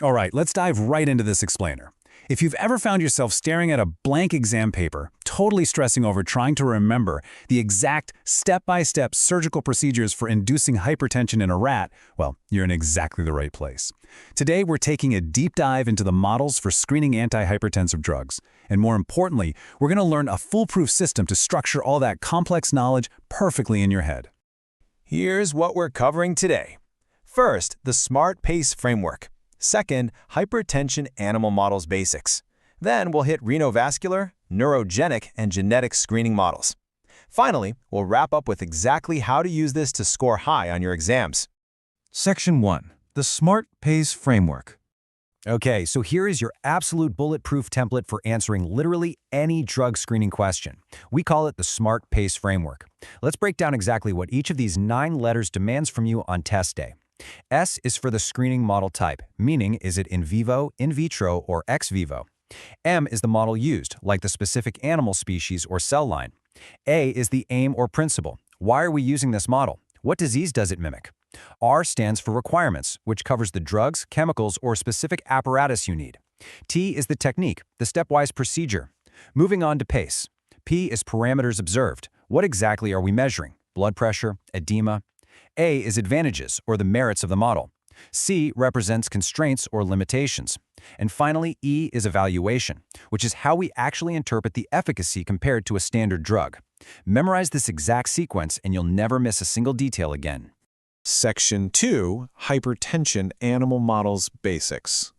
All right, let's dive right into this explainer. If you've ever found yourself staring at a blank exam paper, totally stressing over trying to remember the exact step-by-step surgical procedures for inducing hypertension in a rat, well, you're in exactly the right place. Today, we're taking a deep dive into the models for screening antihypertensive drugs. And more importantly, we're going to learn a foolproof system to structure all that complex knowledge perfectly in your head. Here's what we're covering today. First, the SMART PACE framework. Second, hypertension animal models basics. Then we'll hit renovascular, neurogenic, and genetic screening models. Finally, we'll wrap up with exactly how to use this to score high on your exams. Section 1. The SMART PACE framework. Okay, so here is your absolute bulletproof template for answering literally any drug screening question. We call it the SMART PACE framework. Let's break down exactly what each of these 9 letters demands from you on test day. S is for the screening model type, meaning is it in vivo, in vitro, or ex vivo. M is the model used, like the specific animal species or cell line. A is the aim or principle. Why are we using this model? What disease does it mimic? R stands for requirements, which covers the drugs, chemicals, or specific apparatus you need. T is the technique, the stepwise procedure. Moving on to PACE. P is parameters observed. What exactly are we measuring? Blood pressure, edema. A is advantages, or the merits of the model. C represents constraints or limitations. And finally, E is evaluation, which is how we actually interpret the efficacy compared to a standard drug. Memorize this exact sequence and you'll never miss a single detail again. Section 2, Hypertension Animal Models Basics.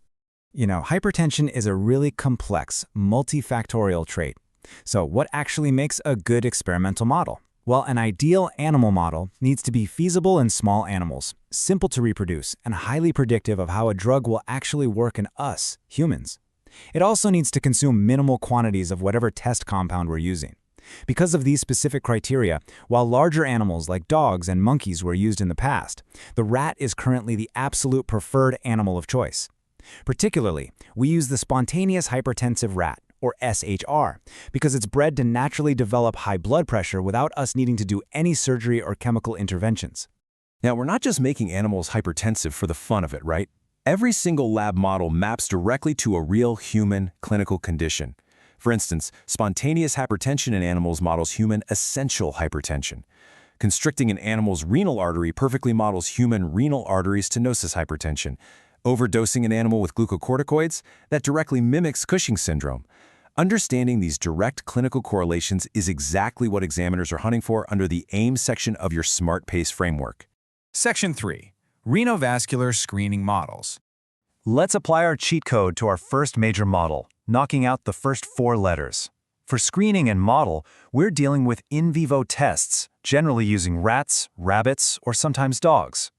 Hypertension is a really complex, multifactorial trait. So what actually makes a good experimental model? Well, an ideal animal model needs to be feasible in small animals, simple to reproduce, and highly predictive of how a drug will actually work in us, humans. It also needs to consume minimal quantities of whatever test compound we're using. Because of these specific criteria, while larger animals like dogs and monkeys were used in the past, the rat is currently the absolute preferred animal of choice. Particularly, we use the spontaneous hypertensive rat, or SHR, because it's bred to naturally develop high blood pressure without us needing to do any surgery or chemical interventions. Now, we're not just making animals hypertensive for the fun of it, right? Every single lab model maps directly to a real human clinical condition. For instance, spontaneous hypertension in animals models human essential hypertension. Constricting an animal's renal artery perfectly models human renal artery stenosis hypertension. Overdosing an animal with glucocorticoids, that directly mimics Cushing's syndrome. Understanding these direct clinical correlations is exactly what examiners are hunting for under the AIM section of your SMART PACE framework. Section 3. Renovascular screening models. Let's apply our cheat code to our first major model, knocking out the first 4 letters. For screening and model, we're dealing with in vivo tests, generally using rats, rabbits, or sometimes dogs.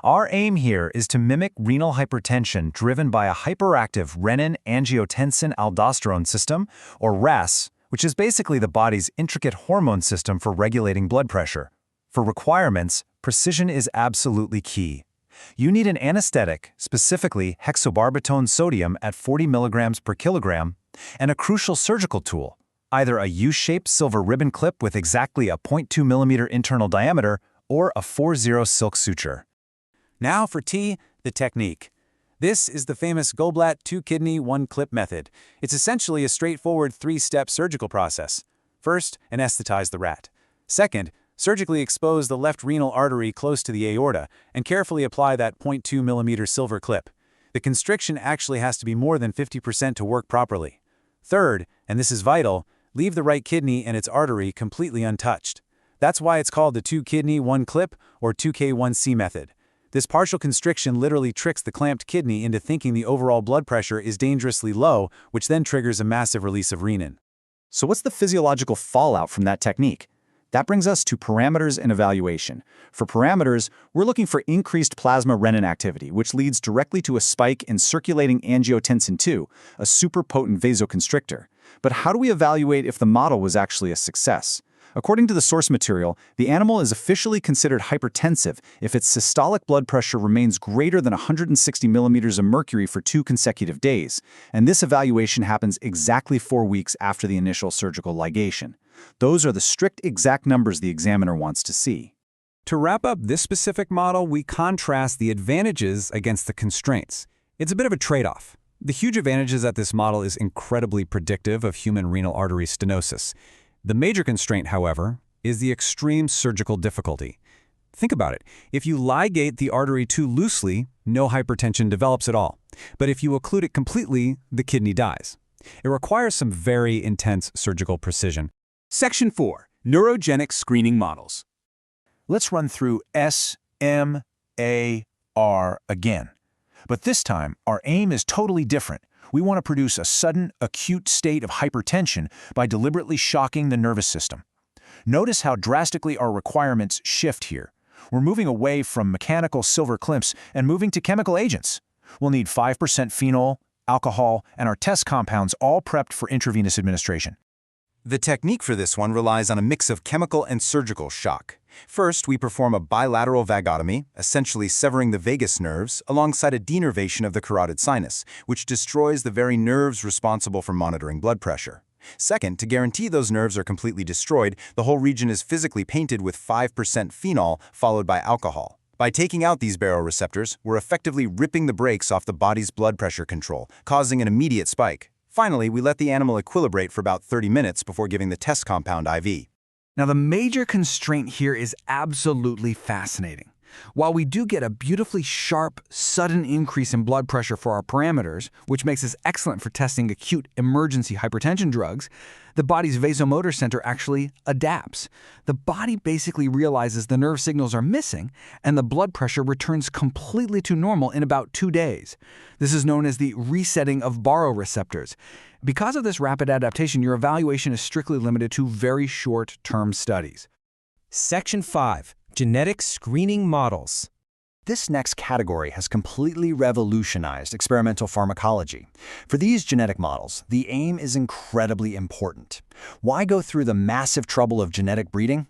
Our aim here is to mimic renal hypertension driven by a hyperactive renin-angiotensin-aldosterone system, or RAS, which is basically the body's intricate hormone system for regulating blood pressure. For requirements, precision is absolutely key. You need an anesthetic, specifically hexabarbital sodium at 40 milligrams per kilogram, and a crucial surgical tool, either a U-shaped silver ribbon clip with exactly a 0.2 millimeter internal diameter or a 4-0 silk suture. Now for T, the technique. This is the famous Goldblatt 2-kidney, 1-clip method. It's essentially a straightforward 3-step surgical process. First, anesthetize the rat. Second, surgically expose the left renal artery close to the aorta and carefully apply that 0.2 millimeter silver clip. The constriction actually has to be more than 50% to work properly. Third, and this is vital, leave the right kidney and its artery completely untouched. That's why it's called the 2-kidney, 1-clip or 2K1C method. This partial constriction literally tricks the clamped kidney into thinking the overall blood pressure is dangerously low, which then triggers a massive release of renin. So what's the physiological fallout from that technique? That brings us to parameters and evaluation. For parameters, we're looking for increased plasma renin activity, which leads directly to a spike in circulating angiotensin II, a super potent vasoconstrictor. But how do we evaluate if the model was actually a success? According to the source material, the animal is officially considered hypertensive if its systolic blood pressure remains greater than 160 millimeters of mercury for 2 consecutive days, and this evaluation happens exactly 4 weeks after the initial surgical ligation. Those are the strict exact numbers the examiner wants to see. To wrap up this specific model, we contrast the advantages against the constraints. It's a bit of a trade-off. The huge advantage is that this model is incredibly predictive of human renal artery stenosis. The major constraint, however, is the extreme surgical difficulty. Think about it. If you ligate the artery too loosely, no hypertension develops at all. But if you occlude it completely, the kidney dies. It requires some very intense surgical precision. Section 4. Neurogenic Screening Models. Let's run through S, M, A, R again. But this time, our aim is totally different. We want to produce a sudden, acute state of hypertension by deliberately shocking the nervous system. Notice how drastically our requirements shift here. We're moving away from mechanical silver clamps and moving to chemical agents. We'll need 5% phenol, alcohol, and our test compounds all prepped for intravenous administration. The technique for this one relies on a mix of chemical and surgical shock. First, we perform a bilateral vagotomy, essentially severing the vagus nerves, alongside a denervation of the carotid sinus, which destroys the very nerves responsible for monitoring blood pressure. Second, to guarantee those nerves are completely destroyed, the whole region is physically painted with 5% phenol, followed by alcohol. By taking out these baroreceptors, we're effectively ripping the brakes off the body's blood pressure control, causing an immediate spike. Finally, we let the animal equilibrate for about 30 minutes before giving the test compound IV. Now, the major constraint here is absolutely fascinating. While we do get a beautifully sharp, sudden increase in blood pressure for our parameters, which makes us excellent for testing acute emergency hypertension drugs, the body's vasomotor center actually adapts. The body basically realizes the nerve signals are missing, and the blood pressure returns completely to normal in about 2 days. This is known as the resetting of baroreceptors. Because of this rapid adaptation, your evaluation is strictly limited to very short-term studies. Section 5. Genetic Screening Models. This next category has completely revolutionized experimental pharmacology. For these genetic models, the aim is incredibly important. Why go through the massive trouble of genetic breeding?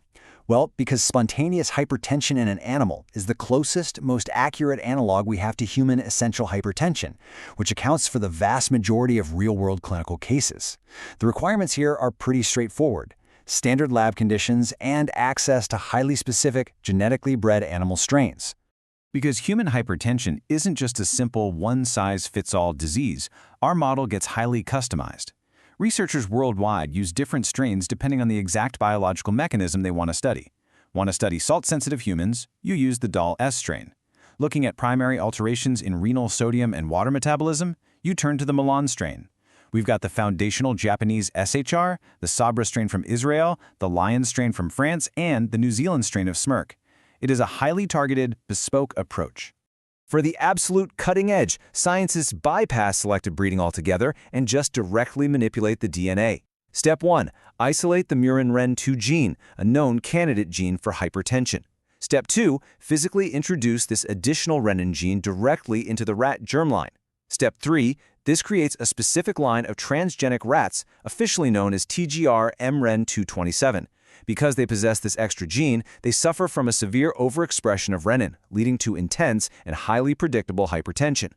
Well, because spontaneous hypertension in an animal is the closest, most accurate analog we have to human essential hypertension, which accounts for the vast majority of real-world clinical cases. The requirements here are pretty straightforward: standard lab conditions and access to highly specific, genetically bred animal strains. Because human hypertension isn't just a simple one-size-fits-all disease, our model gets highly customized. Researchers worldwide use different strains depending on the exact biological mechanism they want to study. Want to study salt-sensitive humans? You use the DAL-S strain. Looking at primary alterations in renal sodium and water metabolism? You turn to the Milan strain. We've got the foundational Japanese SHR, the Sabra strain from Israel, the Lion strain from France, and the New Zealand strain of Smirk. It is a highly targeted, bespoke approach. For the absolute cutting edge, scientists bypass selective breeding altogether and just directly manipulate the DNA. Step 1. Isolate the murin-REN2 gene, a known candidate gene for hypertension. Step 2. Physically introduce this additional renin gene directly into the rat germline. Step 3. This creates a specific line of transgenic rats, officially known as TGR-mREN227. Because they possess this extra gene, they suffer from a severe overexpression of renin, leading to intense and highly predictable hypertension.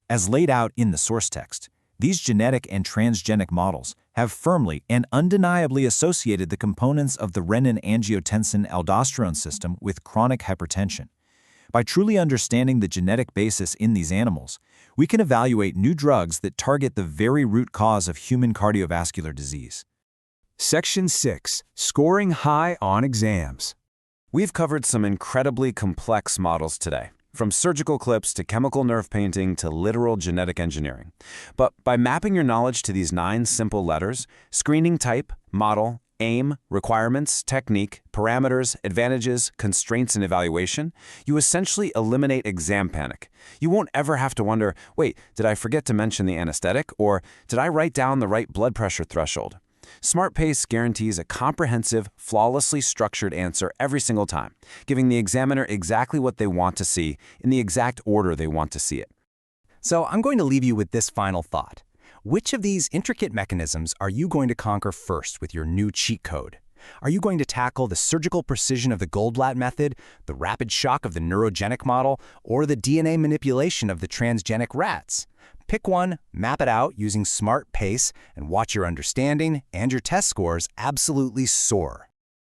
As laid out in the source text, these genetic and transgenic models have firmly and undeniably associated the components of the renin-angiotensin-aldosterone system with chronic hypertension. By truly understanding the genetic basis in these animals, we can evaluate new drugs that target the very root cause of human cardiovascular disease. Section 6. Scoring high on exams. We've covered some incredibly complex models today, from surgical clips to chemical nerve painting to literal genetic engineering. But by mapping your knowledge to these 9 simple letters: screening type, model, aim, requirements, technique, parameters, advantages, constraints, and evaluation, you essentially eliminate exam panic. You won't ever have to wonder, wait, did I forget to mention the anesthetic? Or did I write down the right blood pressure threshold? SmartPace guarantees a comprehensive, flawlessly structured answer every single time, giving the examiner exactly what they want to see in the exact order they want to see it. So I'm going to leave you with this final thought. Which of these intricate mechanisms are you going to conquer first with your new cheat code? Are you going to tackle the surgical precision of the Goldblatt method, the rapid shock of the neurogenic model, or the DNA manipulation of the transgenic rats? Pick one, map it out using SmartPace, and watch your understanding and your test scores absolutely soar.